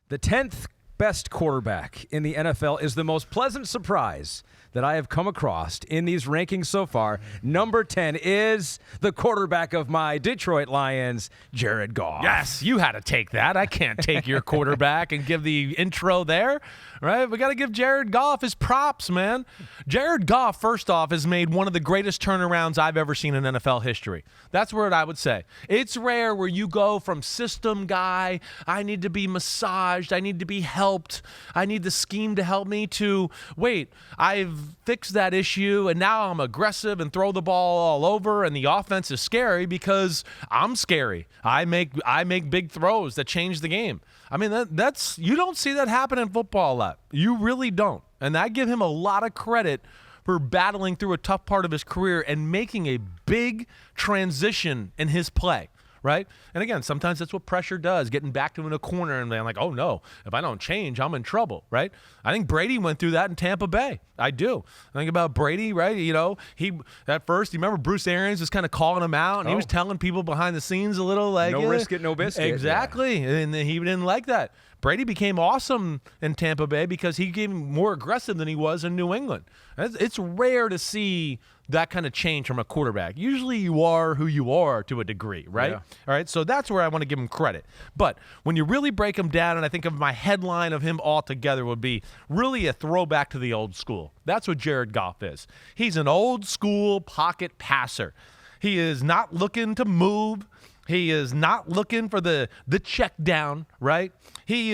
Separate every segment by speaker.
Speaker 1: The 10th best quarterback in the NFL is the most pleasant surprise that I have come across in these rankings so far. Number 10 is the quarterback of my Detroit Lions, Jared Goff.
Speaker 2: Yes, you had to take that. I can't take your quarterback and give the intro there, right? We got to give Jared Goff his props, man. Jared Goff, first off, has made one of the greatest turnarounds I've ever seen in NFL history. That's what I would say. It's rare where you go from system guy, I need to be massaged, I need to be helped, I need the scheme to help me, to, wait, I've fixed that issue and now I'm aggressive and throw the ball all over and the offense is scary because I'm scary. I make big throws that change the game. I mean, that's you don't see that happen in football a lot. You really don't. And I give him a lot of credit for battling through a tough part of his career and making a big transition in his play, right? And again, sometimes that's what pressure does, getting backed in a corner and being like, oh no, if I don't change, I'm in trouble, right? I think Brady went through that in Tampa Bay. I do. I think about Brady, right? You know, he at first, you remember Bruce Arians was kind of calling him out, and he was telling people behind the scenes a little like,
Speaker 1: no risk it, no biscuit.
Speaker 2: Exactly, yeah. And he didn't like that. Brady became awesome in Tampa Bay because he became more aggressive than he was in New England. It's rare to see that kind of change from a quarterback. Usually you are who you are to a degree, right?
Speaker 1: Yeah.
Speaker 2: All right, so that's where I want to give him credit. But when you really break him down, and I think of my headline of him altogether would be really a throwback to the old school. That's what Jared Goff is. He's an old school pocket passer. He is not looking to move. He is not looking for the check down, right? He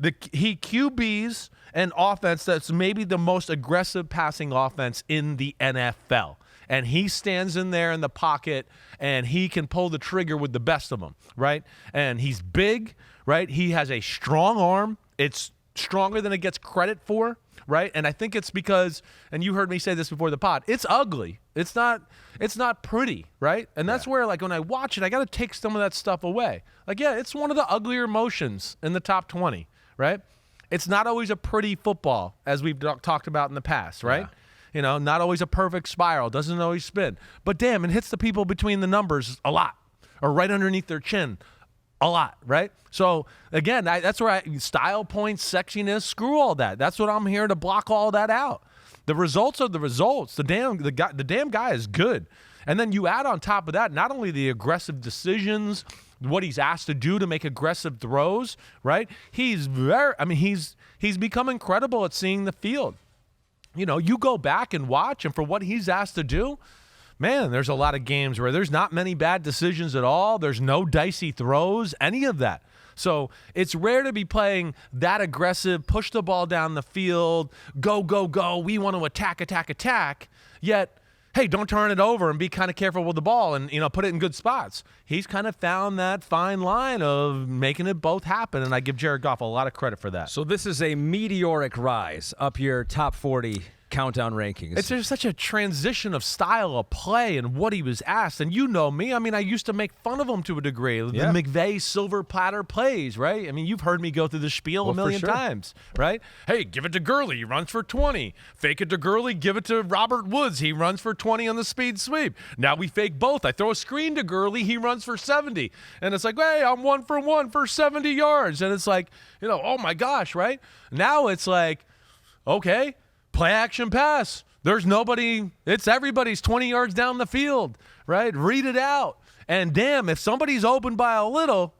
Speaker 2: QBs an offense that's maybe the most aggressive passing offense in the NFL. And he stands in there in the pocket, and he can pull the trigger with the best of them, right? And he's big, right? He has a strong arm. It's stronger than it gets credit for, right? And I think it's because, and you heard me say this before the pod, it's ugly. It's not pretty, right? And that's where, like, when I watch it, I got to take some of that stuff away. Like, yeah, it's one of the uglier motions in the top 20, right? It's not always a pretty football, as we've talked about in the past, right? Yeah. You know, not always a perfect spiral, doesn't always spin. But damn, it hits the people between the numbers a lot, or right underneath their chin a lot, right? So, again, that's where style points, sexiness, screw all that. That's what I'm here to block all that out. The results are the results. The damn guy is good. And then you add on top of that, not only the aggressive decisions, what he's asked to do to make aggressive throws, right? He's become incredible at seeing the field. You know, you go back and watch, and for what he's asked to do, man, there's a lot of games where there's not many bad decisions at all. There's no dicey throws, any of that. So it's rare to be playing that aggressive, push the ball down the field, go, go, go, we want to attack, yet, hey, don't turn it over and be kind of careful with the ball and, you know, put it in good spots. He's kind of found that fine line of making it both happen, and I give Jared Goff a lot of credit for that.
Speaker 1: So this is a meteoric rise up your top 40 countdown rankings.
Speaker 2: It's just such a transition of style of play and what he was asked. And you know me. I mean, I used to make fun of him to a degree. The McVay silver platter plays, right? I mean, you've heard me go through the spiel a million times, right? Hey, give it to Gurley. He runs for 20. Fake it to Gurley. Give it to Robert Woods. He runs for 20 on the speed sweep. Now we fake both. I throw a screen to Gurley. He runs for 70. And it's like, hey, I'm 1 for 1 for 70 yards. And it's like, you know, oh my gosh, right? Now it's like, okay, play action pass. There's nobody. It's everybody's 20 yards down the field, right? Read it out. And damn, if somebody's open by a little,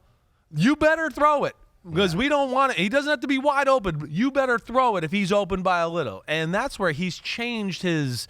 Speaker 2: you better throw it because we don't want it. He doesn't have to be wide open. You better throw it if he's open by a little. And that's where he's changed his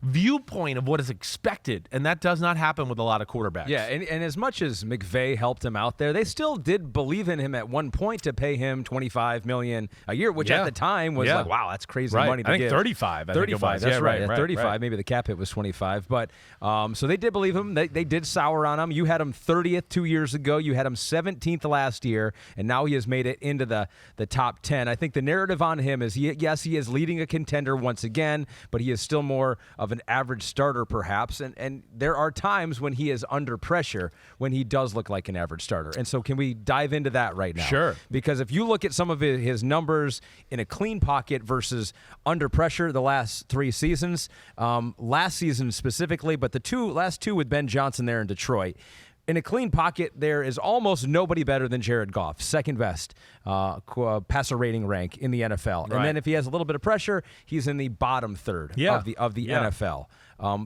Speaker 2: viewpoint of what is expected, and that does not happen with a lot of quarterbacks.
Speaker 1: Yeah, and as much as McVay helped him out there, they still did believe in him at one point to pay him $25 million a year, which at the time was like, wow, that's crazy money to give.
Speaker 2: I think 35.
Speaker 1: 35, that's right.
Speaker 2: Right.
Speaker 1: 35, maybe the cap hit was 25. But so they did believe him. They did sour on him. You had him 30th 2 years ago. You had him 17th last year, and now he has made it into the top 10. I think the narrative on him is, yes, he is leading a contender once again, but he is still more of an average starter perhaps, and there are times when he is under pressure when he does look like an average starter. And so can we dive into that right now?
Speaker 2: Sure.
Speaker 1: Because if you look at some of his numbers in a clean pocket versus under pressure the last 3 seasons, last season specifically, but the last two with Ben Johnson there in Detroit, In a clean pocket, there is almost nobody better than Jared Goff, second best passer rating rank in the NFL.
Speaker 2: Right.
Speaker 1: And then if he has a little bit of pressure, he's in the bottom third of the NFL.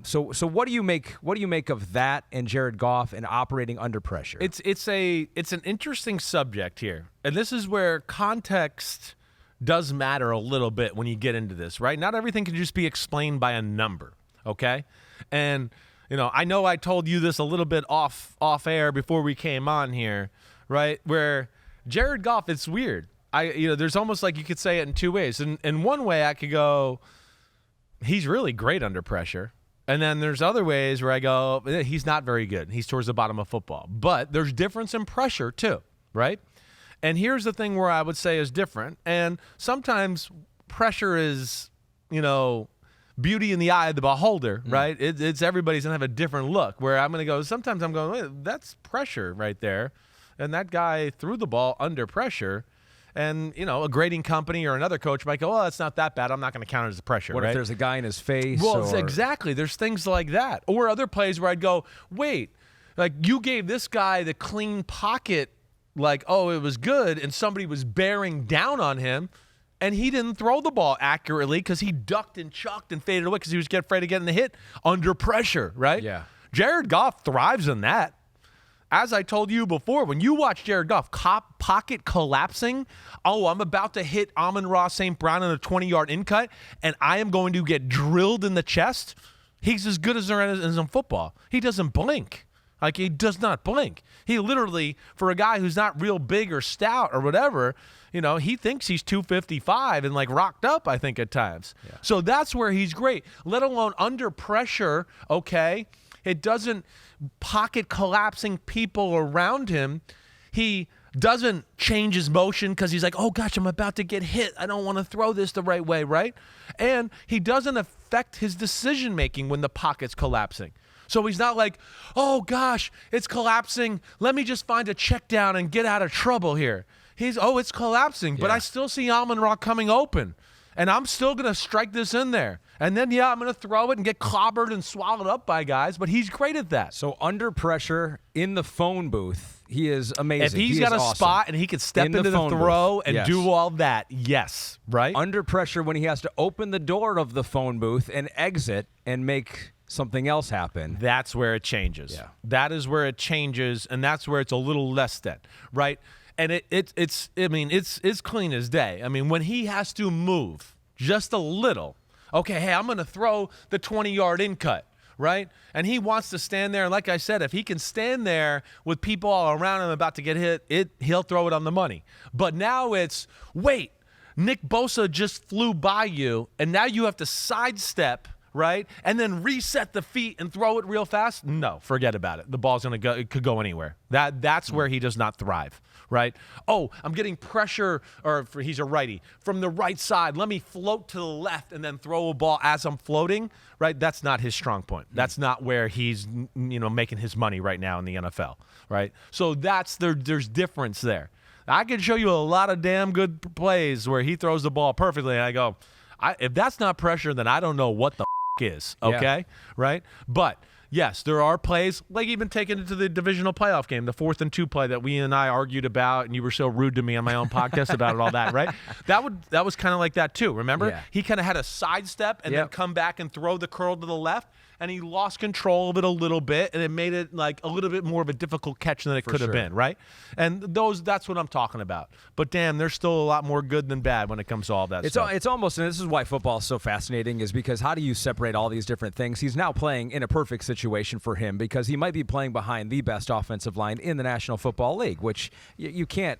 Speaker 1: So what do you make of that and Jared Goff and operating under pressure?
Speaker 2: It's an interesting subject here, and this is where context does matter a little bit when you get into this, right? Not everything can just be explained by a number, okay? And I know I told you this a little bit off air before we came on here, right? Where Jared Goff, it's weird. There's almost like you could say it in two ways. And in one way, I could go, he's really great under pressure. And then there's other ways where I go, he's not very good. He's towards the bottom of football. But there's difference in pressure too, right? And here's the thing where I would say is different. And sometimes pressure is, beauty in the eye of the beholder, right? It's everybody's going to have a different look, where I'm going to go, sometimes I'm going, wait, that's pressure right there. And that guy threw the ball under pressure. And, a grading company or another coach might go, oh, it's not that bad. I'm not going to count it as pressure,
Speaker 1: what
Speaker 2: right?
Speaker 1: if there's a guy in his face?
Speaker 2: Well, exactly. There's things like that. Or other plays where I'd go, wait, like you gave this guy the clean pocket, like, oh, it was good, and somebody was bearing down on him. And he didn't throw the ball accurately because he ducked and chucked and faded away because he was afraid of getting the hit under pressure, right?
Speaker 1: Yeah.
Speaker 2: Jared Goff thrives in that. As I told you before, when you watch Jared Goff pocket collapsing, I'm about to hit Amon-Ra St. Brown in a 20-yard in-cut, and I am going to get drilled in the chest. He's as good as there is in football. He doesn't blink. Like, he does not blink. He literally, for a guy who's not real big or stout or whatever, he thinks he's 255 and like rocked up, I think, at times. Yeah. So that's where he's great, let alone under pressure, okay? It doesn't pocket collapsing people around him. He doesn't change his motion because he's like, oh, gosh, I'm about to get hit. I don't want to throw this the right way, right? And he doesn't affect his decision-making when the pocket's collapsing. So he's not like, oh, gosh, it's collapsing. Let me just find a check down and get out of trouble here. It's collapsing, but I still see Amon-Ra coming open, and I'm still going to strike this in there. And then, I'm going to throw it and get clobbered and swallowed up by guys, but he's great at that.
Speaker 1: So under pressure in the phone booth, he is amazing.
Speaker 2: If he's got a
Speaker 1: awesome.
Speaker 2: spot and he can step into the throw and do all that, yes, right?
Speaker 1: Under pressure when he has to open the door of the phone booth and exit and make something else happen.
Speaker 2: That's where it changes.
Speaker 1: Yeah.
Speaker 2: That is where it changes, and that's where it's a little less than, right? And it's clean as day. I mean, when he has to move just a little, okay, hey, I'm going to throw the 20-yard in-cut, right? And he wants to stand there, and like I said, if he can stand there with people all around him about to get hit, he'll throw it on the money. But now it's, wait, Nick Bosa just flew by you, and now you have to sidestep, right? And then reset the feet and throw it real fast? No, forget about it. The ball's going to go, it could go anywhere. That's where he does not thrive, right? Oh, I'm getting pressure, he's a righty, from the right side. Let me float to the left and then throw a ball as I'm floating, right? That's not his strong point. That's not where he's, making his money right now in the NFL, right? So there's difference there. I can show you a lot of damn good plays where he throws the ball perfectly, and I go, if that's not pressure, then I don't know what the is, okay? Right? But yes, there are plays, like even taking it to the divisional playoff game, the 4th and 2 play that we and I argued about, and you were so rude to me on my own podcast about it, all that, right? That was kind of like that too, remember?
Speaker 1: Yeah.
Speaker 2: He kind of had a sidestep and then come back and throw the curl to the left, and he lost control of it a little bit, and it made it like a little bit more of a difficult catch than it could have been, right? And that's what I'm talking about. But damn, there's still a lot more good than bad when it comes to all that stuff.
Speaker 1: It's almost, and this is why football is so fascinating, is because how do you separate all these different things? He's now playing in a perfect situation for him because he might be playing behind the best offensive line in the National Football League, which you can't,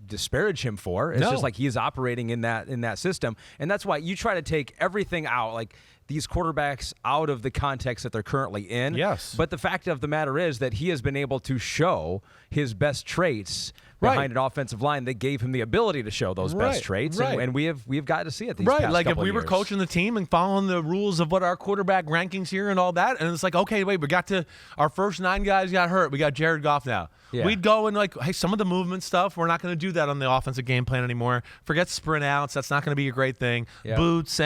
Speaker 1: disparage him for. It's just like he's operating in that system. And that's why you try to take everything out, like these quarterbacks out of the context that they're currently in.
Speaker 2: Yes.
Speaker 1: But the fact of the matter is that he has been able to show his best traits behind an offensive line that gave him the ability to show those best traits, and we've got to see it these past
Speaker 2: like if
Speaker 1: couple
Speaker 2: we
Speaker 1: of
Speaker 2: were
Speaker 1: years.
Speaker 2: coaching the team and following the rules of what our quarterback rankings here and all that, and it's like, okay, wait, we got to our first 9 guys got hurt. We got Jared Goff now.
Speaker 1: Yeah.
Speaker 2: We'd go and like, hey, some of the movement stuff, we're not going to do that on the offensive game plan anymore. Forget sprint outs. That's not going to be a great thing.
Speaker 1: Yeah.
Speaker 2: Boots,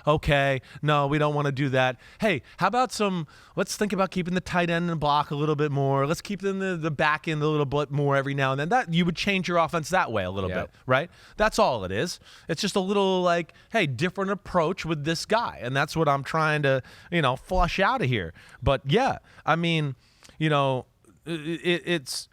Speaker 2: okay. No, we don't want to do that. Hey, how about let's think about keeping the tight end in the block a little bit more. Let's keep them the back end a little bit more every now and then. That you would change your offense that way a little bit, right? That's all it is. It's just a little like, hey, different approach with this guy. And that's what I'm trying to, flush out of here. But yeah, I mean, it's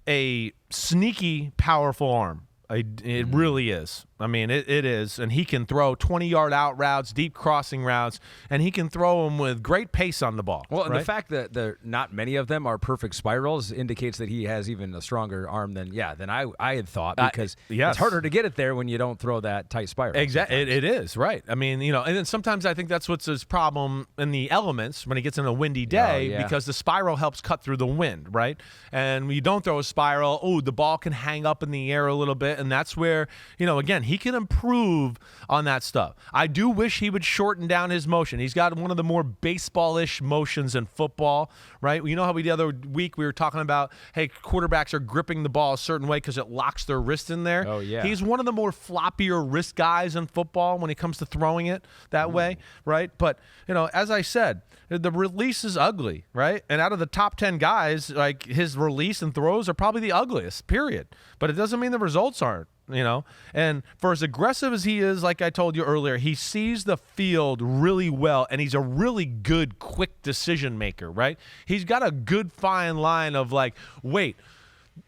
Speaker 2: a sneaky, powerful arm. It really is. I mean, it is. And he can throw 20-yard out routes, deep crossing routes, and he can throw them with great pace on the ball.
Speaker 1: Well, and the fact that not many of them are perfect spirals indicates that he has even a stronger arm than I had thought, because it's harder to get it there when you don't throw that tight spiral.
Speaker 2: Exactly. It is, right. I mean, and then sometimes I think that's what's his problem in the elements when he gets in a windy day, because the spiral helps cut through the wind, right? And when you don't throw a spiral, the ball can hang up in the air a little bit, and that's where, again, he can improve on that stuff. I do wish he would shorten down his motion. He's got one of the more baseball-ish motions in football, right? You know how the other week we were talking about, hey, quarterbacks are gripping the ball a certain way because it locks their wrist in there.
Speaker 1: Oh, yeah.
Speaker 2: He's one of the more floppier wrist guys in football when it comes to throwing it that way, right? But, as I said, the release is ugly, right? And out of the top 10 guys, like his release and throws are probably the ugliest, period. But it doesn't mean the results aren't. And for as aggressive as he is, like I told you earlier, he sees the field really well, and he's a really good, quick decision maker, right? He's got a good fine line of like, wait,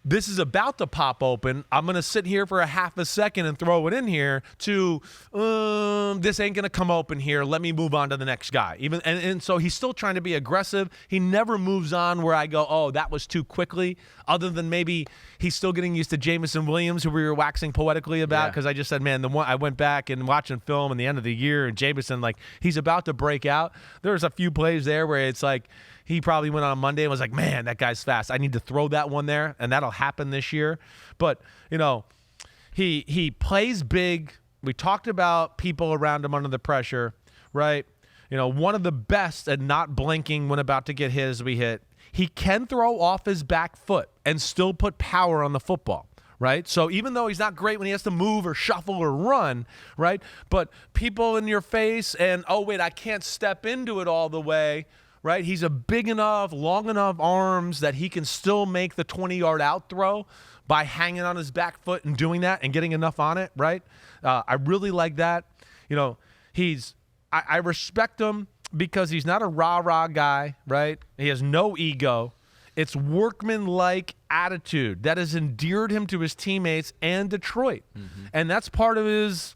Speaker 2: this is about to pop open. I'm going to sit here for a half a second and throw it in here to, this ain't going to come open here. Let me move on to the next guy. And so he's still trying to be aggressive. He never moves on where I go, oh, that was too quickly, other than maybe he's still getting used to Jameson Williams, who we were waxing poetically about, because I just said, man, I went back and watching film in the end of the year, and Jameson, like, he's about to break out. There's a few plays there where it's like, he probably went on Monday and was like, man, that guy's fast. I need to throw that one there, and that'll happen this year. But, he plays big. We talked about people around him under the pressure, right? One of the best at not blinking when about to get hit as we hit. He can throw off his back foot and still put power on the football, right? So even though he's not great when he has to move or shuffle or run, right? But people in your face and, oh, wait, I can't step into it all the way, right? He's a big enough, long enough arms that he can still make the 20-yard out throw by hanging on his back foot and doing that and getting enough on it, right? I really like that. I respect him because he's not a rah-rah guy, right? He has no ego. It's workman-like attitude that has endeared him to his teammates and Detroit. Mm-hmm. And that's part of his...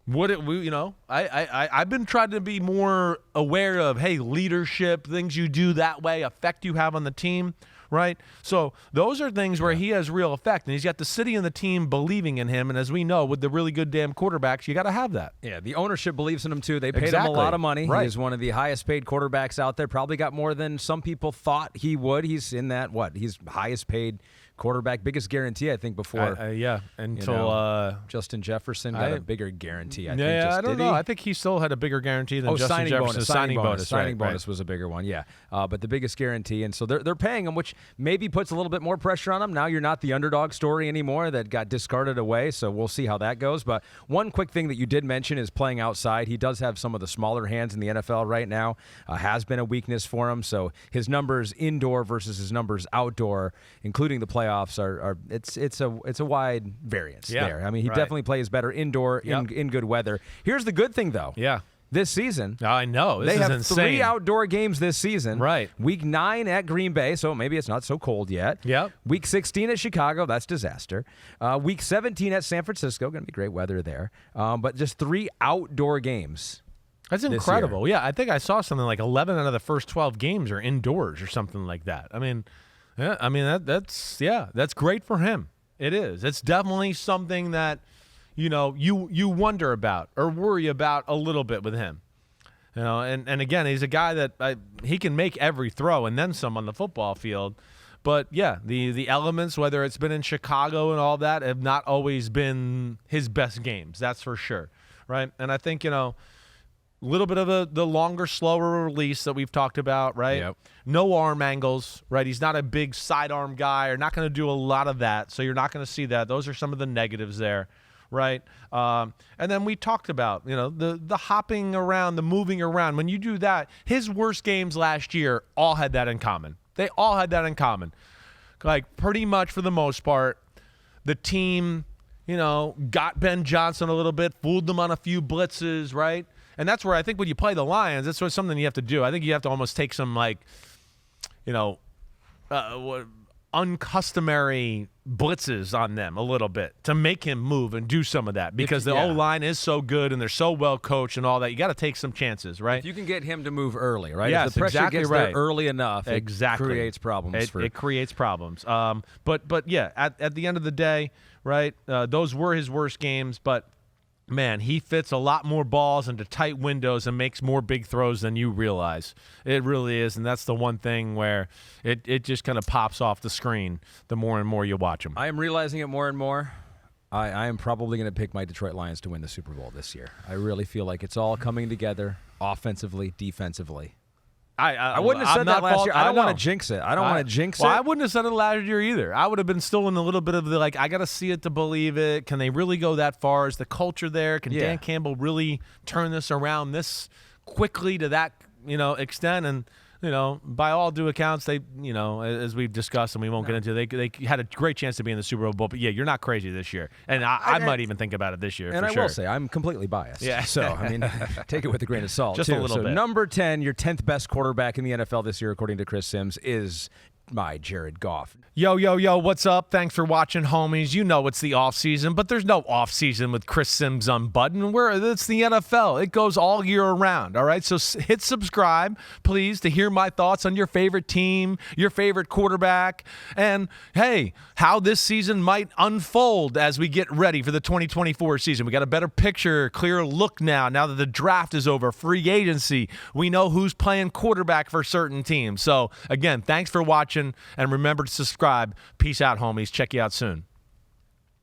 Speaker 2: I've been trying to be more aware of, hey, leadership, things you do that way, effect you have on the team, right? So those are things where he has real effect, and he's got the city and the team believing in him, and as we know, with the really good damn quarterbacks, you got to have that.
Speaker 1: Yeah, the ownership believes in him, too. They paid him a lot of money.
Speaker 2: Right.
Speaker 1: He is one of the highest paid quarterbacks out there, probably got more than some people thought he would. He's in that, he's highest paid quarterback, biggest guarantee, I think, before.
Speaker 2: Until
Speaker 1: Justin Jefferson got a bigger guarantee, I think.
Speaker 2: I don't know. I think he still had a bigger guarantee than Justin Jefferson.
Speaker 1: Signing bonus was a bigger one, yeah. But the biggest guarantee, and so they're paying him, which maybe puts a little bit more pressure on him. Now you're not the underdog story anymore that got discarded away, so we'll see how that goes. But one quick thing that you did mention is playing outside. He does have some of the smaller hands in the NFL right now. Has been a weakness for him, so his numbers indoor versus his numbers outdoor, including the playoffs, are it's a wide variance there. I mean, he definitely plays better indoor in good weather. Here's the good thing, though.
Speaker 2: Yeah.
Speaker 1: This season,
Speaker 2: I know
Speaker 1: they have insane. 3 outdoor games this season.
Speaker 2: Right.
Speaker 1: Week 9 at Green Bay, so maybe it's not so cold yet.
Speaker 2: Yep.
Speaker 1: Week 16 at Chicago, that's disaster. Week 17 at San Francisco, going to be great weather there. But just 3 outdoor games.
Speaker 2: That's incredible. Yeah, I think I saw something like 11 out of the first 12 games are indoors or something like that. That's great for him. It is. It's definitely something that you wonder about or worry about a little bit with him. And again, he's a guy that he can make every throw and then some on the football field. But yeah, the elements, whether it's been in Chicago and all that, have not always been his best games. That's for sure, right? And I think, a little bit of the longer, slower release that we've talked about, right?
Speaker 1: Yep.
Speaker 2: No arm angles, right? He's not a big sidearm guy, or not going to do a lot of that, so you're not going to see that. Those are some of the negatives there, right? And then we talked about, the hopping around, the moving around. When you do that, his worst games last year all had that in common. They all had that in common. Like, pretty much for the most part, the team, got Ben Johnson a little bit, fooled them on a few blitzes, right? And that's where I think when you play the Lions, that's something you have to do. I think you have to almost take some, uncustomary blitzes on them a little bit to make him move and do some of that, because the O-line is so good and they're so well coached and all that. You got to take some chances, right?
Speaker 1: If you can get him to move early, right?
Speaker 2: Yes,
Speaker 1: if the pressure
Speaker 2: exactly
Speaker 1: gets
Speaker 2: right.
Speaker 1: there early enough, it creates problems.
Speaker 2: It creates problems. But yeah, at the end of the day, right, those were his worst games, but man, he fits a lot more balls into tight windows and makes more big throws than you realize. It really is, and that's the one thing where it just kind of pops off the screen the more and more you watch him.
Speaker 1: I am realizing it more and more. I am probably going to pick my Detroit Lions to win the Super Bowl this year. I really feel like it's all coming together offensively, defensively.
Speaker 2: I
Speaker 1: wouldn't have said that last year. I don't want to jinx it. I don't want to jinx it.
Speaker 2: I wouldn't have said it last year either. I would have been still in a little bit of the, I got to see it to believe it. Can they really go that far? Is the culture there? Can Dan Campbell really turn this around this quickly to that, extent? And, by all due accounts, they, as we've discussed, and we won't get into it, they had a great chance to be in the Super Bowl. But, yeah, you're not crazy this year. And I might even think about it this year,
Speaker 1: and
Speaker 2: for sure.
Speaker 1: will say, I'm completely biased.
Speaker 2: Yeah.
Speaker 1: So, take it with a grain of salt,
Speaker 2: Just
Speaker 1: too.
Speaker 2: a little bit.
Speaker 1: Number 10, your 10th best quarterback in the NFL this year, according to Chris Simms, is my Jared Goff.
Speaker 2: Yo, what's up? Thanks for watching, homies. You know it's the off-season, but there's no off-season with Chris Simms Unbuttoned. It's the NFL. It goes all year around, all right? So hit subscribe, please, to hear my thoughts on your favorite team, your favorite quarterback, and, hey, how this season might unfold as we get ready for the 2024 season. We got a better picture, clearer look now that the draft is over, free agency. We know who's playing quarterback for certain teams. So, again, thanks for watching, and remember to subscribe. Peace out, homies. Check you out soon.